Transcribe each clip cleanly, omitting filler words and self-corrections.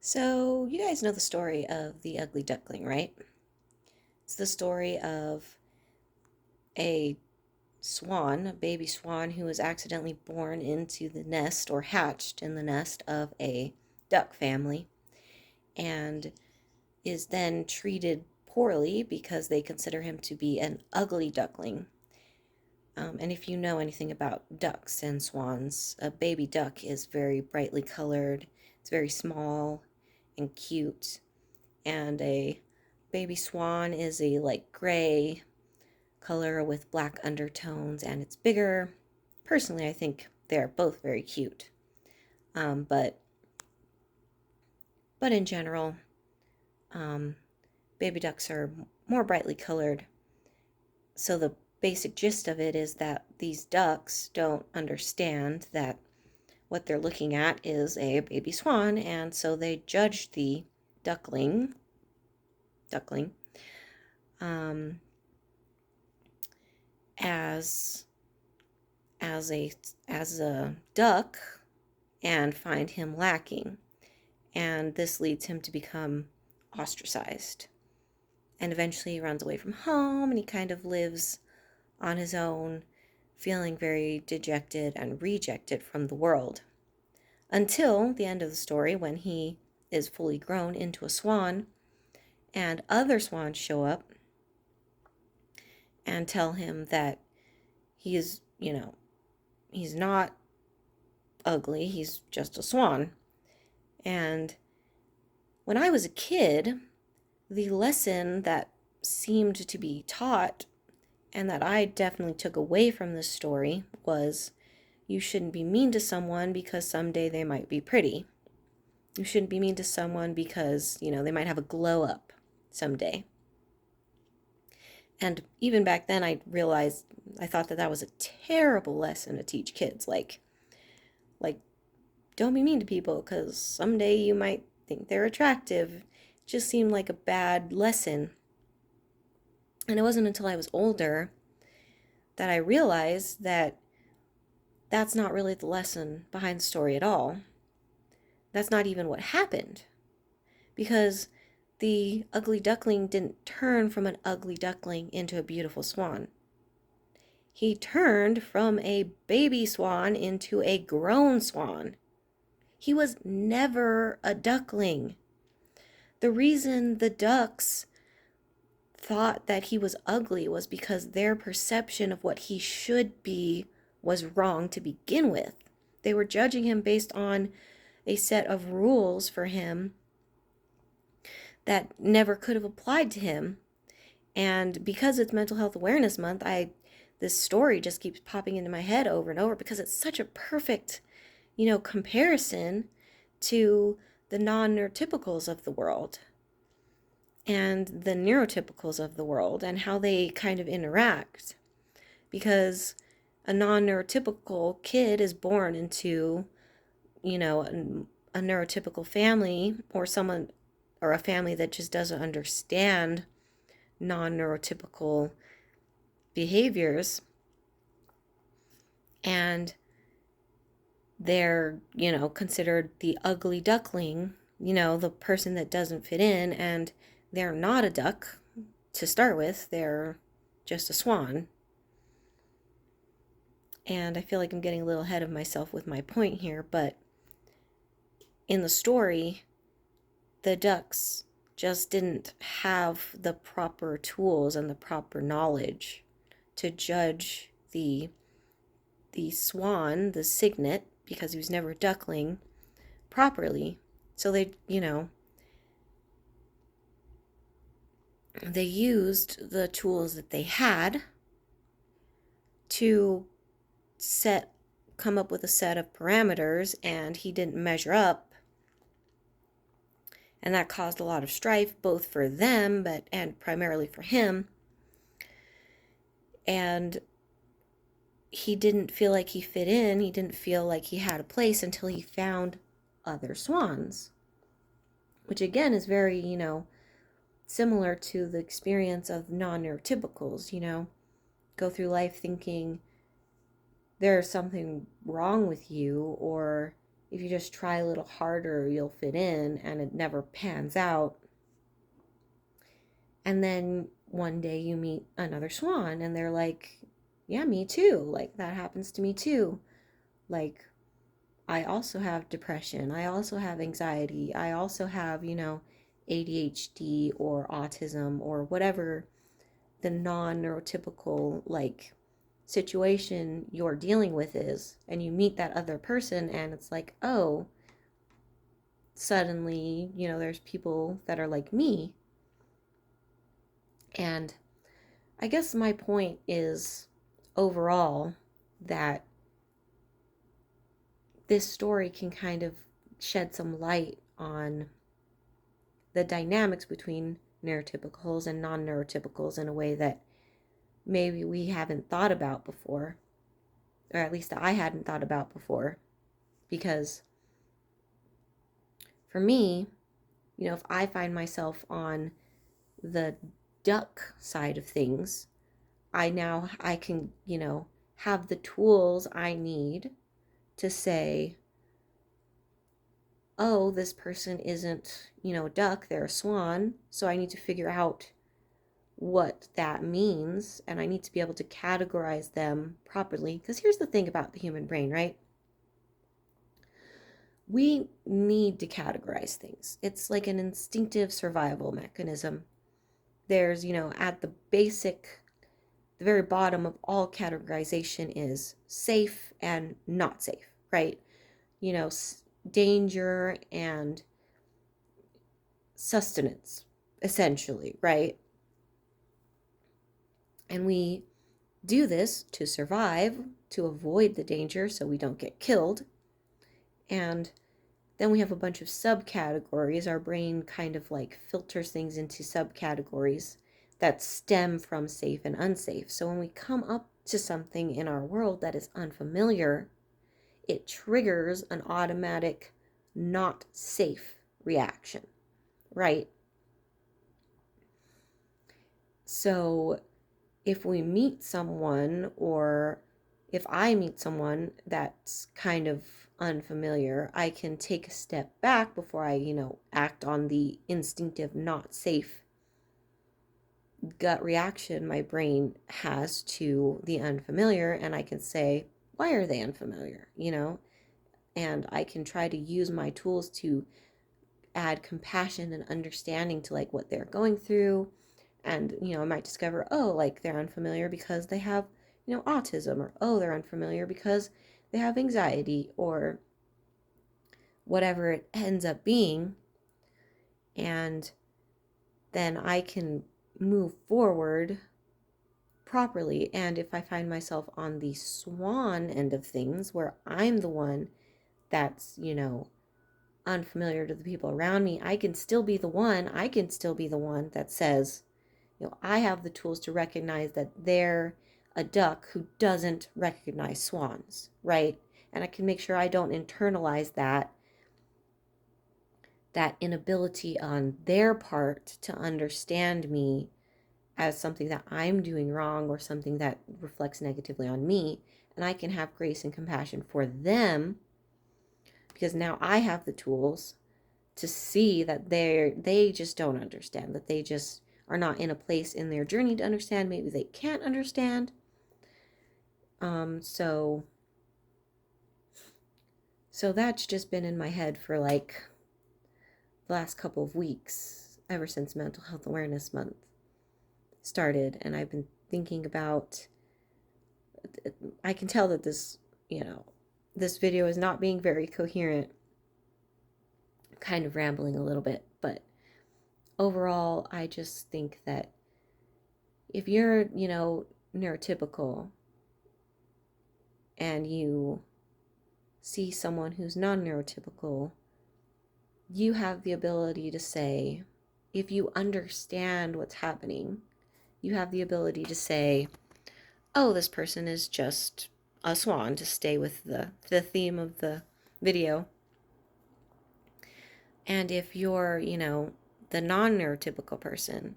So, you guys know the story of the Ugly Duckling, right? It's the story of a swan, a baby swan, who was accidentally born into the nest or hatched in the nest of a duck family and is then treated poorly because they consider him to be an ugly duckling. And if you know anything about ducks and swans, a baby duck is very brightly colored, it's very small and cute, and a baby swan is a light gray color with black undertones, and it's bigger. Personally, I think they're both very cute. Um, but but in general, um, baby ducks are more brightly colored. So the basic gist of it is that these ducks don't understand that what they're looking at is a baby swan, and so they judge the duckling, um, as as a as a duck and find him lacking, and this leads him to become ostracized, and eventually he runs away from home and he kind of lives on his own, feeling very dejected and rejected from the world, until the end of the story when he is fully grown into a swan and other swans show up and tell him that he is, he's not ugly, he's just a swan. And when I was a kid, the lesson that seemed to be taught and that I definitely took away from this story was you shouldn't be mean to someone because someday they might be pretty. You shouldn't be mean to someone because, they might have a glow up someday. And even back then, I thought that was a terrible lesson to teach kids. Like, don't be mean to people because someday you might think they're attractive. It just seemed like a bad lesson. And it wasn't until I was older that I realized that that's not really the lesson behind the story at all. That's not even what happened. Because the ugly duckling didn't turn from an ugly duckling into a beautiful swan. He turned from a baby swan into a grown swan. He was never a duckling. The reason the ducks thought that he was ugly was because their perception of what he should be was wrong to begin with. They were judging him based on a set of rules for him that never could have applied to him. And because it's Mental Health Awareness Month, this story just keeps popping into my head over and over because it's such a perfect, comparison to the non-neurotypicals of the world and the neurotypicals of the world and how they kind of interact. Because a non-neurotypical kid is born into, a neurotypical family, or a family that just doesn't understand non-neurotypical behaviors, and they're, considered the ugly duckling, the person that doesn't fit in, and they're not a duck to start with, they're just a swan. And I feel like I'm getting a little ahead of myself with my point here, but in the story, the ducks just didn't have the proper tools and the proper knowledge to judge the swan, the cygnet, because he was never a duckling, properly. So they used the tools that they had to come up with a set of parameters, and he didn't measure up, and that caused a lot of strife both for them and primarily for him. And he didn't feel like he fit in, he didn't feel like he had a place until he found other swans, which again is very, similar to the experience of non-neurotypicals, go through life thinking there's something wrong with you, or if you just try a little harder, you'll fit in, and it never pans out. And then one day you meet another swan and they're like, yeah, me too. Like, that happens to me too. Like, I also have depression. I also have anxiety. I also have, ADHD or autism or whatever the non neurotypical, like, situation you're dealing with is. And you meet that other person and it's like, oh, suddenly, there's people that are like me. And I guess my point is overall that this story can kind of shed some light on the dynamics between neurotypicals and non neurotypicals in a way that maybe we haven't thought about before, or at least I hadn't thought about before. Because for me, if I find myself on the duck side of things, I can, have the tools I need to say, oh, this person isn't, a duck, they're a swan. So I need to figure out what that means. And I need to be able to categorize them properly. Because here's the thing about the human brain, right? We need to categorize things. It's like an instinctive survival mechanism. There's, at the very bottom of all categorization is safe and not safe, right? Danger and sustenance, essentially, right? And we do this to survive, to avoid the danger so we don't get killed. And then we have a bunch of subcategories. Our brain kind of like filters things into subcategories that stem from safe and unsafe. So when we come up to something in our world that is unfamiliar, it triggers an automatic not safe reaction, right? So if we meet someone, or if I meet someone that's kind of unfamiliar, I can take a step back before I, act on the instinctive not safe gut reaction my brain has to the unfamiliar, and I can say, why are they unfamiliar, and I can try to use my tools to add compassion and understanding to like what they're going through. And I might discover, oh, like they're unfamiliar because they have autism, or oh, they're unfamiliar because they have anxiety, or whatever it ends up being. And then I can move forward properly. And if I find myself on the swan end of things, where I'm the one that's unfamiliar to the people around me, I can still be the one that says, I have the tools to recognize that they're a duck who doesn't recognize swans, right? And I can make sure I don't internalize that inability on their part to understand me as something that I'm doing wrong, or something that reflects negatively on me. And I can have grace and compassion for them, because now I have the tools to see that they just don't understand, that they just are not in a place in their journey to understand. Maybe they can't understand. So that's just been in my head for like the last couple of weeks, ever since Mental Health Awareness Month started. And I've been thinking about, I can tell that this video is not being very coherent. I'm kind of rambling a little bit, but overall, I just think that if you're, neurotypical, and you see someone who's non-neurotypical, you have the ability to say, if you understand what's happening, you have the ability to say, oh, this person is just a swan, to stay with the theme of the video. And if you're, the non-neurotypical person,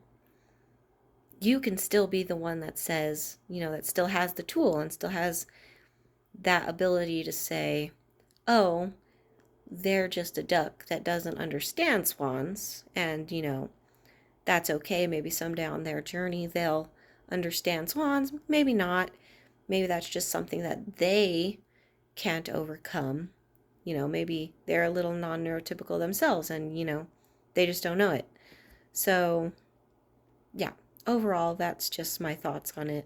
you can still be the one that says, that still has the tool and still has that ability to say, oh, they're just a duck that doesn't understand swans, and that's okay. Maybe someday on their journey they'll understand swans, maybe not. Maybe that's just something that they can't overcome. Maybe they're a little non-neurotypical themselves, and they just don't know it. So yeah, overall, that's just my thoughts on it.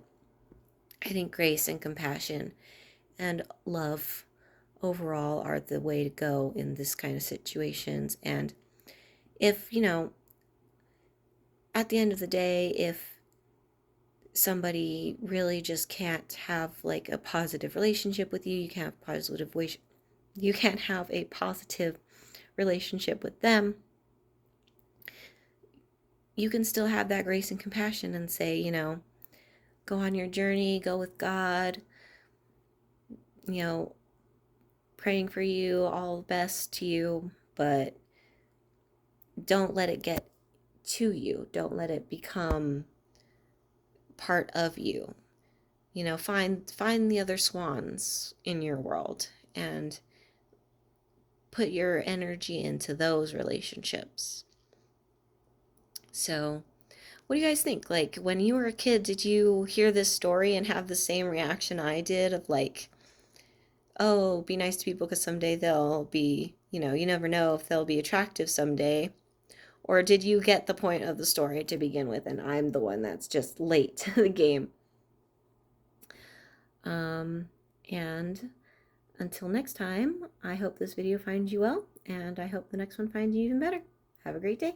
I think grace and compassion and love overall are the way to go in this kind of situations. And if, at the end of the day, if somebody really just can't have like a positive relationship with you, you can't have a positive relationship with them, you can still have that grace and compassion and say, go on your journey, go with God, you know, praying for you, all the best to you, but don't let it get to you. Don't let it become part of you. Find the other swans in your world and put your energy into those relationships. So, what do you guys think? Like, when you were a kid, did you hear this story and have the same reaction I did of like, oh, be nice to people because someday they'll be, you never know if they'll be attractive someday? Or did you get the point of the story to begin with and I'm the one that's just late to the game? And until next time, I hope this video finds you well, and I hope the next one finds you even better. Have a great day.